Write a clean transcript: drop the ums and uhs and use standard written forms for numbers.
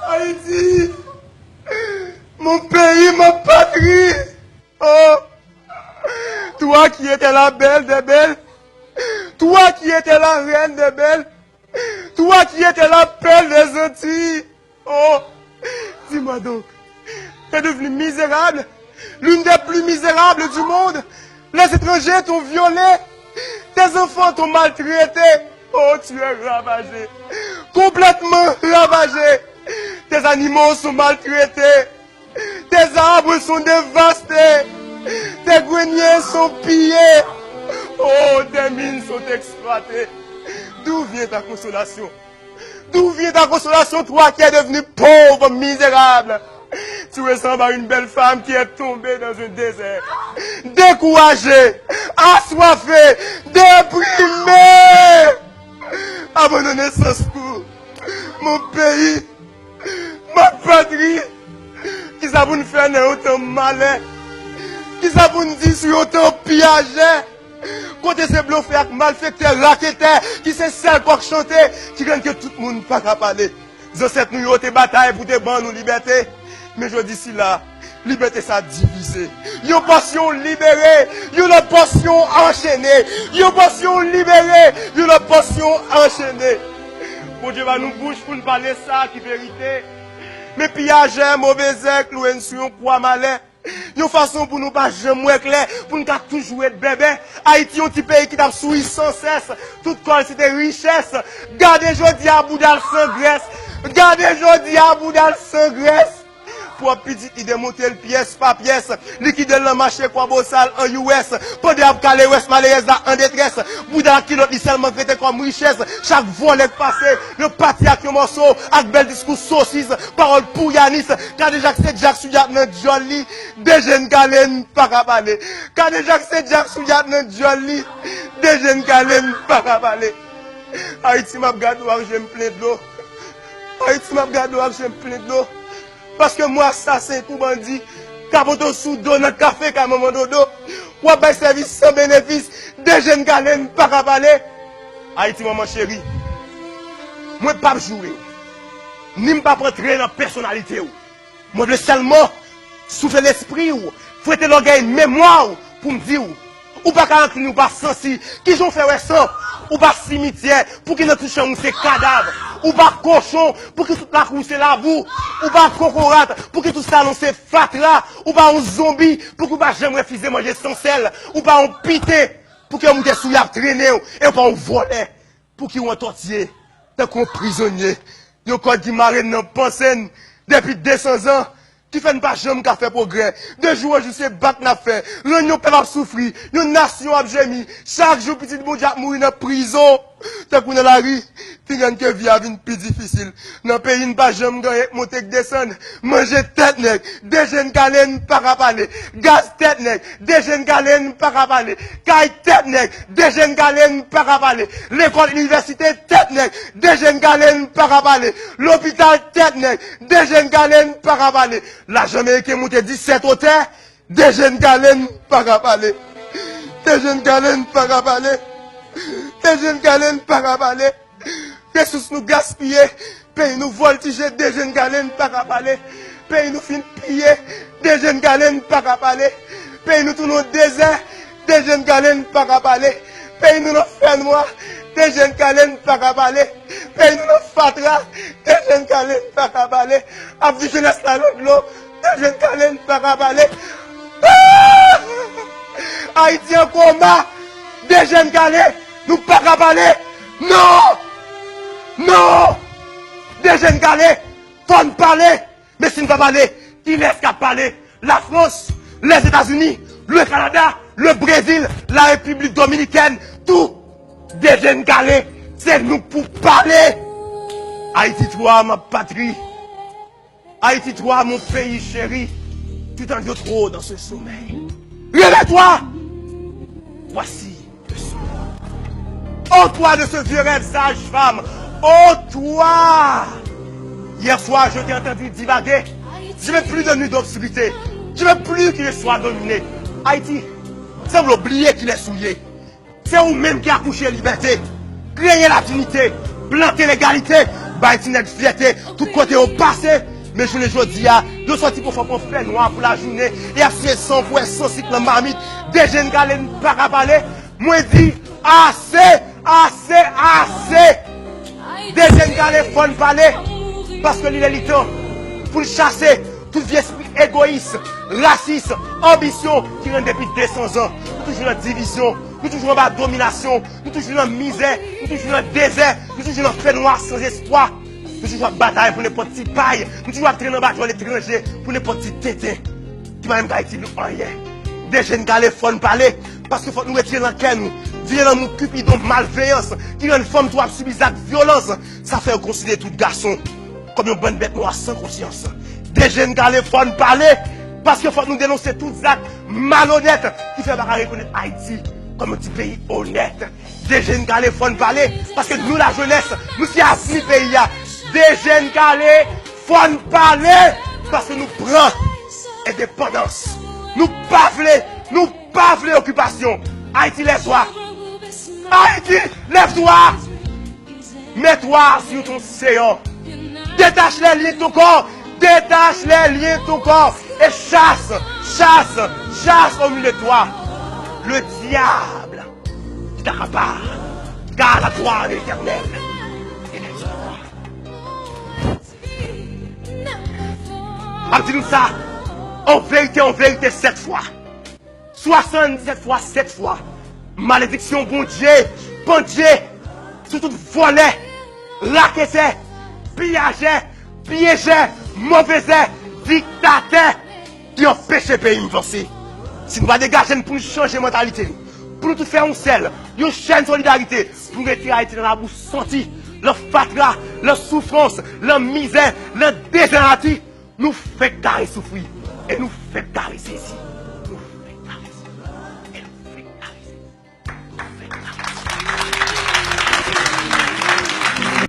Haïti, mon pays, ma patrie. Oh, toi qui étais la belle des belles, toi qui étais la reine des belles, toi qui étais la perle des Antilles. Oh, dis-moi donc, t'es devenu misérable, l'une des plus misérables du monde. Les étrangers t'ont violé, tes enfants t'ont maltraité. Oh, tu es ravagé, complètement ravagé. Tes animaux sont maltraités, tes arbres sont dévastés, tes greniers sont pillés. Oh, tes mines sont exploitées. D'où vient ta consolation? D'où vient ta consolation, toi qui es devenu pauvre, misérable? Tu ressembles à une belle femme qui est tombée dans un désert, découragée, assoiffée, déprimée, abandonnée sans secours. Mon pays, ma patrie, qui ça vous nous fait autant malin, qui ça vous nous dit sur autant piégé, côté ces bluffeurs, malfaiteurs, raquetteurs, qui c'est celle pour chanter, qui gagne que tout le monde pas qu'à parler. Ils ont cette nuit, ils bataille pour te ban nous liberté. Mais je dis si là, liberté ça divisé. Une portion libérée, une portion enchaînée, une portion libérée, une portion enchaînée. Bon Dieu va nous bouche pour nous parler ça qui vérité. Mais pillage, mauvais clouer sur un poids malin. Une façon pour nous pas jamais clair, pour nous toujours être bébé. Haïti, un petit pays qui t'a souri sans cesse. Toute quantité de richesse. Gardez aujourd'hui à Boudal sans graisse. Gardez aujourd'hui à Boudal sans graisse. Pour petit, il démonter pièce par pièce. Liquide le marché quoi bossal en US. Pour des calé ouest malaise en détresse. Boudal qui l'autre seulement traité comme richesse. Chaque volet passé, le parti avec un morceau, avec bel discours saucisse, parole pour Yanis. Quand déjà c'est Jack Souyat dans Jolly, des jeunes galènes pas qu'à parler. Quand déjà c'est Jack Souyat dans Jolly, des jeunes galènes pas qu'à parler. Haïti m'a gardé j'aime plein de l'eau. Haïti m'a gardé j'aime plein de l'eau. Parce que moi, assassin, tout bandit, capote sous dos dans le café, qu'à un moment dodo, ou à service sans bénéfice, des jeunes galènes, pas qu'à parler. Haïti, maman chérie, moi, pas jouer, ni pas rentrer dans la personnalité. Moi, je veux seulement souffler l'esprit, ou fouetter l'orgueil, mémoire, pour me dire, ou pas qu'à nous pas sensi, qui ont fait ça, ou pas cimetière, pour qu'ils ne touchent pas ces cadavres. Ou pas cochon, pour que toute la cour c'est la boue. Ou pas cocorate, pour que tout ça c'est fatra. Ou pas un zombie, pour que pas jamais refuser manger sans sel. Ou pas un pité, pour que vous êtes sous la traîner. Et pas un volet, pour qu'ils ont tortillé. Tant qu'on prisonnier. Yon code qui marine dans pensée depuis 200 ans. Qui fait pas jamais qu'à faire progrès. De jour en jour, c'est battre n'a fait. L'union peut souffrir. Une nation a gémi. Chaque jour, petit bon Dieu mourir dans prison. Tant qu'on est dans la rue, tu gagnes que vie a une plus difficile. Dans le pays, pas jamais gagner, monter que descendre. Manger tête nègre. Des jeunes galènes pas à parler. Gaz tête nègre. Des jeunes galènes pas à parler. Caille tête nègre. Des jeunes galènes pas à parler. L'école, université tête nègre. Des jeunes galènes pas à parler. L'hôpital tête nègre. Des jeunes galènes pas à parler. La Jamaïque est montée 17 hôtels. Des jeunes galènes pas à parler. Des jeunes galènes pas à parler. Des jeunes galènes pas à parler. Ressources nous gaspillés. Pays nous voltiger. Des jeunes galènes pas à parler. Pays nous fin piller. Des jeunes galènes pas à parler. Pays nous tournons au désert. Des jeunes galènes pas à parler. Pays nous fait noir. Des jeunes galènes pas à parler. Pays nous fatra. Des jeunes galènes pas à parler. Abdi jeunesse la l'eau. Des jeunes galènes pas à parler. Haïti en combat. Des jeunes galènes. Nous pas qu'à parler. Non! Non! Des jeunes galets, faut nous parler. Mais si nous pas parler, qui laisse qu'à parler? La France, les États-Unis, le Canada, le Brésil, la République Dominicaine, tout. Des jeunes galets, c'est nous pour parler. Haïti, toi, ma patrie. Haïti, toi, mon pays chéri. Tu t'en dis trop dans ce sommeil. Réveille-toi! Voici. Oh toi de ce vieux rêve sage-femme! Oh toi! Hier soir, je t'ai entendu divaguer. Je ne veux plus de nuit d'obscurité. Je ne veux plus qu'il soit dominé. Haïti, c'est vous oublier qu'il est souillé. C'est vous-même qui a couché la liberté, créé la dignité, planté l'égalité, bah tu n'as de fierté, tout côté au passé. Mais je ne dis pas, nous sortis pour faire un fait noir pour la journée, et à faire 100 fois 100 cycles en marmite, des jeunes gars ne pas parler. Moi dis, assez, assez, assez. Des jeunes gars ne font parler, parce que l'île est temps pour chasser tout vieux esprit égoïste, raciste, ambition qui rend depuis 200 ans. Nous toujours en division, nous toujours en domination, nous toujours en misère, nous toujours en désert, nous toujours en fait noir sans espoir. Nous toujours en bataille pour les petits pailles, nous toujours en train de battre l'étranger pour les petits tétins. Qui m'a même pas été rien. Des jeunes gars les font parler, parce qu'il faut nous retirer dans le cœur, nous. Viens nous cupidon malveillance, qui rend une femme toi subir cette violence. Ça fait considérer tout garçon comme une bonne bête noire sans conscience. Des jeunes gars les font parler, parce qu'il faut nous dénoncer tous les actes malhonnêtes qui fait reconnaître Haïti comme un petit pays honnête. Des jeunes gars les font parler, parce que nous la jeunesse, nous sommes avenir pays. Des jeunes gars les font parler, parce que nous prenons indépendance. Nous pas voulons occupation. Haïti, lève-toi. Haïti, lève-toi. Mets-toi sur ton séant. Détache les liens de ton corps. Détache les liens de ton corps. Et chasse au milieu de toi le diable qui t'accapare. Car la gloire éternelle est en dis-nous ça. En vérité, 7 fois. 77 fois, 7 fois. Malédiction, bon Dieu, tout volé, raquetté, piégé, mauvais, dictateur, qui empêche le pays d'avancer. Si nous ne dégager pour nous changer de mentalité, pour nous tout faire un seul, une chaîne de solidarité, pour retirer Haïti dans la bouche sentie, leur fatra, leur souffrance, leur misère, leur désert, nous fait carré souffrir et nous fait caresser ici.